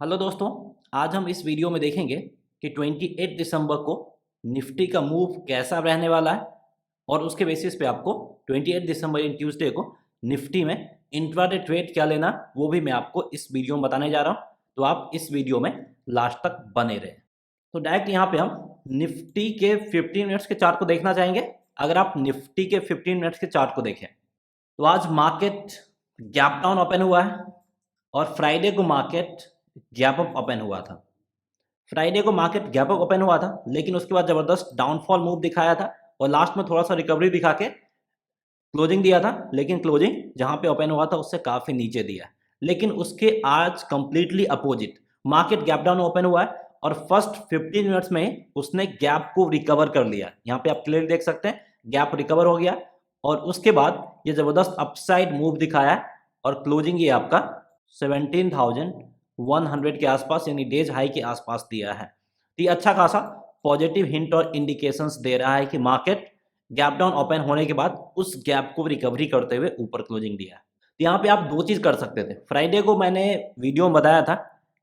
Hello दोस्तों, आज हम इस वीडियो में देखेंगे कि 28 दिसंबर को निफ्टी का मूव कैसा रहने वाला है और उसके बेसिस पे आपको 28 दिसंबर इन ट्यूसडे को निफ्टी में इंट्राडे ट्रेड क्या लेना वो भी मैं आपको इस वीडियो में बताने जा रहा हूं। तो आप इस वीडियो में लास्ट तक बने रहें। तो डायरेक्ट यहाँ पे हम निफ्टी के 15 मिनट्स के चार्ट को देखना चाहेंगे। अगर आप निफ्टी के 15 मिनट्स के चार्ट को देखें तो आज मार्केट गैप डाउन ओपन हुआ है और फ्राइडे को मार्केट गैप अप ओपन हुआ था। फ्राइडे को मार्केट गैप अप ओपन हुआ था, लेकिन उसके बाद जबरदस्त डाउनफॉल मूव दिखाया था और लास्ट में थोड़ा सा रिकवरी दिखा के क्लोजिंग दिया था, लेकिन क्लोजिंग जहां पे ओपन हुआ था उससे काफी नीचे दिया। लेकिन उसके आज completely opposite market gap down open हुआ है और फर्स्ट 15 मिनट्स में उसने गैप को रिकवर कर लिया। यहाँ पे आप क्लियर देख सकते हैं गैप रिकवर हो गया और उसके बाद ये जबरदस्त अपसाइड मूव दिखाया है और क्लोजिंग ये आपका 17,100 के आसपास यानी डेज हाई के आसपास दिया है। तो ये अच्छा खासा पॉजिटिव हिंट और इंडिकेशंस दे रहा है कि मार्केट गैप डाउन ओपन होने के बाद उस गैप को रिकवरी करते हुए ऊपर क्लोजिंग दिया है। तो यहाँ पे आप दो चीज कर सकते थे। फ्राइडे को मैंने वीडियो में बताया था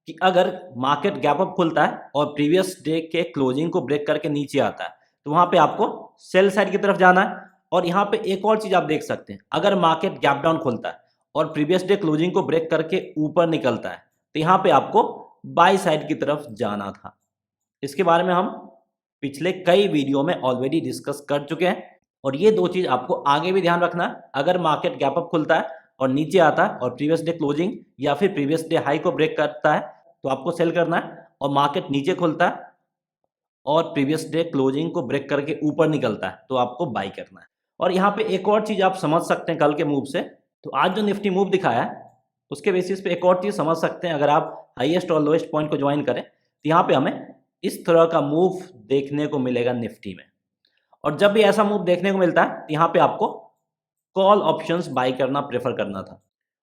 कि अगर मार्केट गैप अप खुलता है और प्रीवियस डे के क्लोजिंग को ब्रेक करके नीचे आता है तो वहां पे आपको सेल साइड की तरफ जाना है। और यहाँ पे एक और चीज आप देख सकते हैं, अगर मार्केट गैप डाउन खुलता है और प्रीवियस डे क्लोजिंग को ब्रेक करके ऊपर निकलता है तो यहाँ पे आपको बाई साइड की तरफ जाना था। इसके बारे में हम पिछले कई वीडियो में ऑलरेडी डिस्कस कर चुके हैं और ये दो चीज आपको आगे भी ध्यान रखना है। अगर मार्केट गैप अप खुलता है और नीचे आता है और प्रीवियस डे क्लोजिंग या फिर प्रीवियस डे हाई को ब्रेक करता है तो आपको सेल करना है, और मार्केट नीचे खुलता है और प्रीवियस डे क्लोजिंग को ब्रेक करके ऊपर निकलता है तो आपको बाई करना है। और यहाँ पे एक और चीज आप समझ सकते हैं कल के मूव से। तो आज जो निफ्टी मूव दिखाया है उसके बेसिस पे एक और चीज समझ सकते हैं। अगर आप हाईएस्ट और लोएस्ट पॉइंट को ज्वाइन करें तो यहाँ पे हमें इस तरह का मूव देखने को मिलेगा निफ्टी में। और जब भी ऐसा मूव देखने को मिलता है तो यहाँ पे आपको कॉल ऑप्शंस बाई करना प्रेफर करना था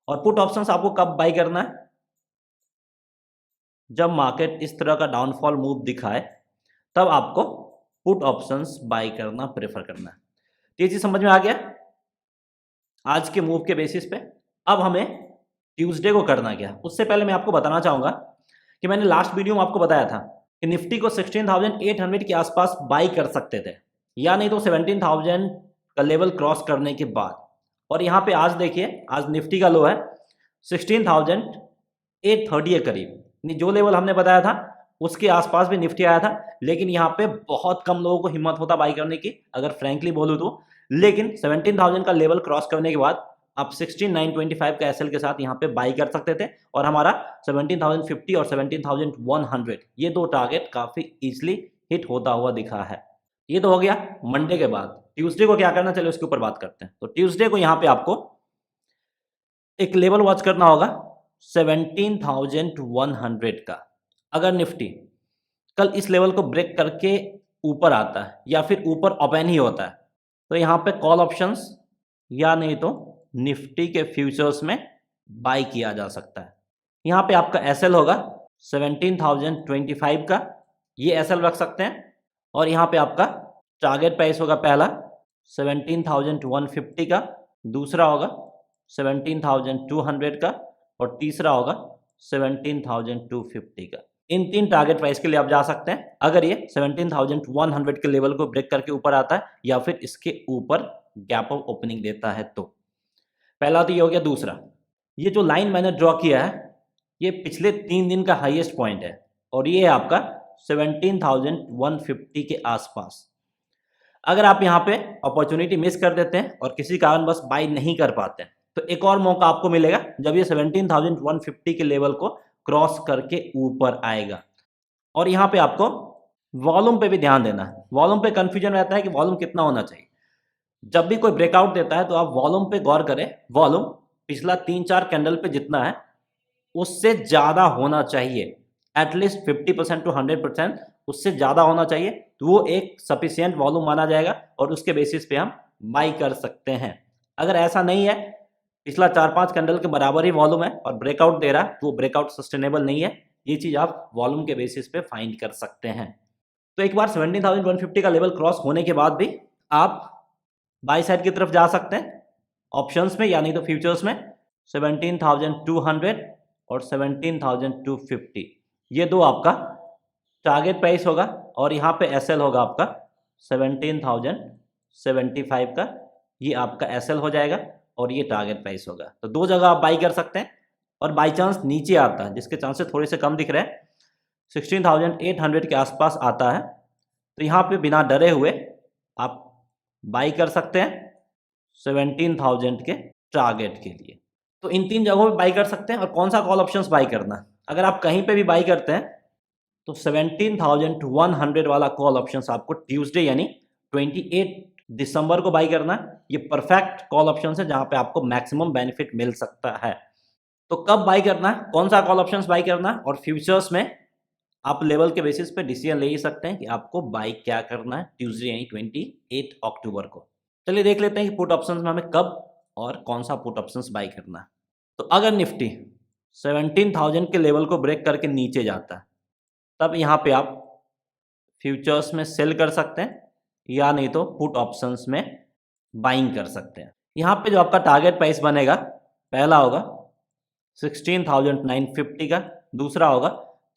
और पुट ऑप्शंस आपको कब बाई करना है, जब मार्केट इस तरह का डाउनफॉल मूव दिखाए तब आपको पुट ऑप्शंस बाई करना प्रेफर करना है। ये चीज समझ में आ गया आज के मूव के बेसिस पे। अब हमें ट्यूसडे को करना क्या, उससे पहले मैं आपको बताना चाहूंगा कि मैंने लास्ट वीडियो में आपको बताया था कि निफ्टी को 16,800 के आसपास बाई कर सकते थे या नहीं तो 17,000 का लेवल क्रॉस करने के बाद। और यहाँ पे आज देखिए, आज निफ्टी का लो है 16,830 के करीब। जो लेवल हमने बताया था उसके आसपास भी निफ्टी आया था, लेकिन यहाँ पे बहुत कम लोगों को हिम्मत होता बाई करने की, अगर फ्रैंकली बोलूँ तो। लेकिन 17,000 का लेवल क्रॉस करने के बाद आप 16,925 का एसएल के साथ यहाँ पे बाई कर सकते थे और हमारा 17,050 और 17,100 ये दो टारगेट काफी इजीली हिट होता हुआ दिखा है। ये तो हो गया मंडे के बाद। ट्यूसडे को क्या करना, चलो उसके ऊपर बात करते हैं। तो ट्यूसडे को यहाँ पे आपको एक लेवल वॉच करना होगा 17,100 का। अगर निफ्टी कल इस लेवल को ब्रेक करके ऊपर आता है या फिर ऊपर ओपन ही होता है तो यहाँ पे कॉल ऑप्शंस या नहीं तो निफ्टी के फ्यूचर्स में बाई किया जा सकता है। यहाँ पे आपका एसएल होगा 17,025 का, ये एसएल रख सकते हैं। और यहाँ पे आपका टारगेट प्राइस होगा पहला 17,150 का, दूसरा होगा 17,200 का और तीसरा होगा 17,250 का। इन तीन टारगेट प्राइस के लिए आप जा सकते हैं अगर ये 17,100 के लेवल को ब्रेक करके ऊपर आता है या फिर इसके ऊपर गैप अप ओपनिंग देता है तो। पहला तो ये हो गया। दूसरा, ये जो लाइन मैंने ड्रॉ किया है ये पिछले 3 दिन का हाईएस्ट पॉइंट है और ये है आपका 17,150 के आसपास। अगर आप यहाँ पे अपॉर्चुनिटी मिस कर देते हैं और किसी कारण बस बाई नहीं कर पाते हैं तो एक और मौका आपको मिलेगा जब ये 17,150 के लेवल को क्रॉस करके ऊपर आएगा। और यहाँ पे आपको वॉल्यूम पे भी ध्यान देना है। वॉल्यूम पे कंफ्यूजन रहता है कि वॉल्यूम कितना होना चाहिए। जब भी कोई ब्रेकआउट देता है तो आप वॉल्यूम पे गौर करें। वॉल्यूम पिछला 3-4 कैंडल पे जितना है उससे ज्यादा होना चाहिए, एटलीस्ट 50% टू 100%, उससे ज्यादा होना चाहिए तो वो एक सफिशियंट वॉल्यूम माना जाएगा और उसके बेसिस पे हम बाई कर सकते हैं। अगर ऐसा नहीं है, पिछला 4-5 कैंडल के बराबर ही वॉल्यूम है और ब्रेकआउट दे रहा है तो वो ब्रेकआउट सस्टेनेबल नहीं है। ये चीज आप वॉल्यूम के बेसिस पे फाइंड कर सकते हैं। तो एक बार 17,150 का लेवल क्रॉस होने के बाद भी आप बाई साइड की तरफ जा सकते हैं ऑप्शंस में या नहीं तो फ्यूचर्स में 17,200 और 17,250, ये दो आपका टारगेट प्राइस होगा। और यहाँ पे एसएल होगा आपका 17,075 का, ये आपका एसएल हो जाएगा और ये टारगेट प्राइस होगा। तो दो जगह आप बाई कर सकते हैं। और बाई चांस नीचे आता है, जिसके चांसेस थोड़े से कम दिख रहे हैं, 16,800 के आसपास आता है, तो यहाँ पे बिना डरे हुए आप बाई कर सकते हैं 17,000 के टारगेट के लिए। तो इन तीन जगहों पे बाई कर सकते हैं। और कौन सा कॉल ऑप्शंस बाई करना है, अगर आप कहीं पे भी बाई करते हैं तो 17,100 वाला कॉल ऑप्शंस आपको ट्यूसडे यानी 28 दिसंबर को बाई करना है। ये परफेक्ट कॉल ऑप्शन है जहां पे आपको मैक्सिमम बेनिफिट मिल सकता है। तो कब बाई करना है, कौन सा कॉल ऑप्शंस बाई करना है, और फ्यूचर्स में आप लेवल के बेसिस पे डिसीजन ले ही सकते हैं कि आपको बाई क्या करना है ट्यूसडे यानी 28 अक्टूबर को। चलिए देख लेते हैं कि पुट ऑप्शंस में हमें कब और कौन सा पुट ऑप्शंस बाई करना है। तो अगर निफ्टी 17,000 के लेवल को ब्रेक करके नीचे जाता है, तब यहाँ पे आप फ्यूचर्स में सेल कर सकते हैं, या नहीं तो पुट ऑप्शंस में बाइंग कर सकते हैं। यहाँ पे जो आपका टारगेट प्राइस बनेगा, पहला होगा 16,950 का, दूसरा होगा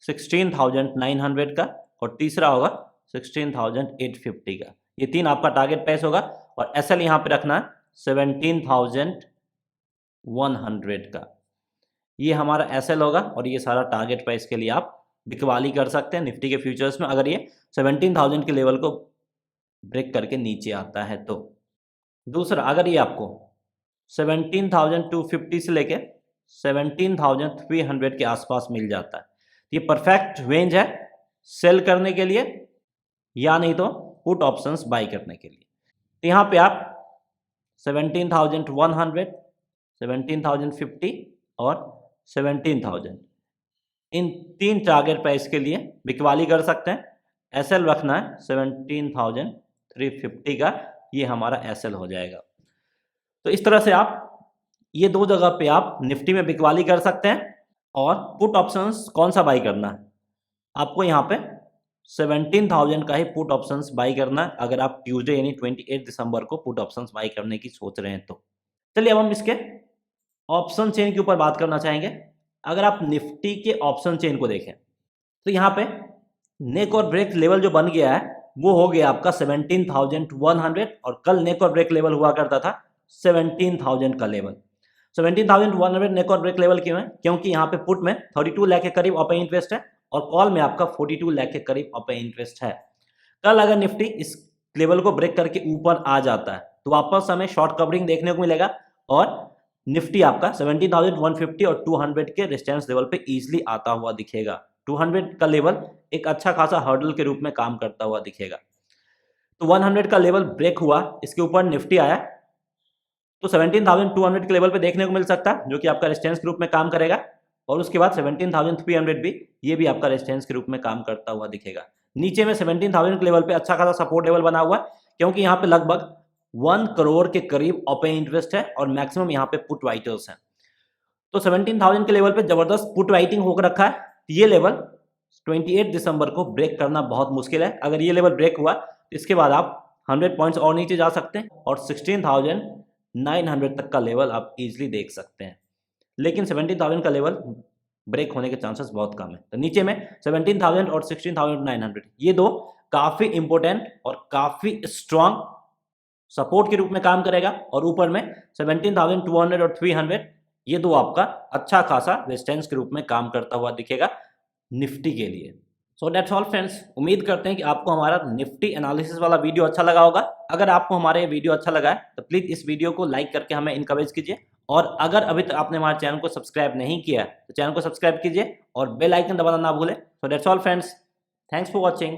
16,900 का, और तीसरा होगा 16,850 का। ये तीन आपका टारगेट प्राइस होगा। और एसएल यहाँ पे रखना है 17,100 का, ये हमारा एसएल होगा। और ये सारा टारगेट प्राइस के लिए आप बिकवाली कर सकते हैं निफ्टी के फ्यूचर्स में, अगर ये 17,000 के लेवल को ब्रेक करके नीचे आता है तो। दूसरा, अगर ये आपको 17,250 से लेके 17,300 के आसपास मिल जाता है, ये परफेक्ट रेंज है सेल करने के लिए, या नहीं तो पुट ऑप्शंस बाई करने के लिए। तो यहाँ पे आप 17,100, 17,050 और 17,000 इन तीन टारगेट प्राइस के लिए बिकवाली कर सकते हैं। एसएल रखना है 17,350 का, ये हमारा एसएल हो जाएगा। तो इस तरह से आप ये दो जगह पे आप निफ्टी में बिकवाली कर सकते हैं। और पुट ऑप्शंस कौन सा बाई करना है, आपको यहाँ पे 17,000 का ही पुट ऑप्शंस बाई करना है, अगर आप ट्यूसडे यानी 28 दिसंबर को पुट ऑप्शंस बाई करने की सोच रहे हैं तो। चलिए अब हम इसके ऑप्शन चेन के ऊपर बात करना चाहेंगे। अगर आप निफ्टी के ऑप्शन चेन को देखें तो यहाँ पे नेक और ब्रेक लेवल जो बन गया है वो हो गया आपका 17,100, और कल नेक और ब्रेक लेवल हुआ करता था 17,000 का लेवल। 17,100 नेक और ब्रेक लेवल क्यों है, क्योंकि यहाँ पे पुट में 32 लाख के करीब ओपन इंटरेस्ट है और कॉल में आपका 42 लाख के करीब ओपन इंटरेस्ट है। कल अगर निफ्टी इस लेवल को ब्रेक करके ऊपर आ जाता है तो वापस हमें शॉर्ट कवरिंग देखने को मिलेगा, और निफ्टी आपका 17,150 और 200 के रेजिस्टेंस लेवल पे इजीली आता हुआ दिखेगा। 200 का लेवल एक अच्छा खासा हर्डल के रूप में काम करता हुआ दिखेगा। तो 100 का लेवल ब्रेक हुआ, इसके ऊपर निफ्टी आया तो 17,200 के लेवल पे देखने को मिल सकता है, जो कि आपका रेजिस्टेंस के रूप में काम करेगा। और उसके बाद 17,300 भी, ये भी आपका रेजिस्टेंस के रूप में काम करता हुआ दिखेगा। नीचे में 17,000 के लेवल पे अच्छा खासा सपोर्ट लेवल बना हुआ है, क्योंकि यहाँ पे लगभग 1 करोड़ के करीब ओपन इंटरेस्ट है और मैक्सिमम यहाँ पे पुट राइटर्स हैं। तो 17,000 के लेवल पे जबरदस्त पुट राइटिंग होकर रखा है। ये लेवल 28 दिसंबर को ब्रेक करना बहुत मुश्किल है। अगर ये लेवल ब्रेक हुआ तो इसके बाद आप 100 पॉइंट्स और नीचे जा सकते हैं और 16,900 तक का लेवल आप इजीली देख सकते हैं। लेकिन 17,000 का लेवल ब्रेक होने के चांसेस बहुत कम है। तो नीचे में 17,000 और 16,900 ये दो काफी इंपॉर्टेंट और काफी स्ट्रांग सपोर्ट के रूप में काम करेगा, और ऊपर में 17,200 और 300 ये दो आपका अच्छा खासा रेजिस्टेंस के रूप में काम करता हुआ दिखेगा निफ्टी के लिए। सो दैट्स ऑल फ्रेंड्स, उम्मीद करते हैं कि आपको हमारा निफ्टी एनालिसिस वाला वीडियो अच्छा लगा होगा। अगर आपको हमारा ये वीडियो अच्छा लगा है तो प्लीज़ इस वीडियो को लाइक करके हमें इनकरेज कीजिए, और अगर अभी तक आपने हमारे चैनल को सब्सक्राइब नहीं किया तो चैनल को सब्सक्राइब कीजिए और बेल आइकन दबाना ना भूलें। So that's all friends, thanks for watching.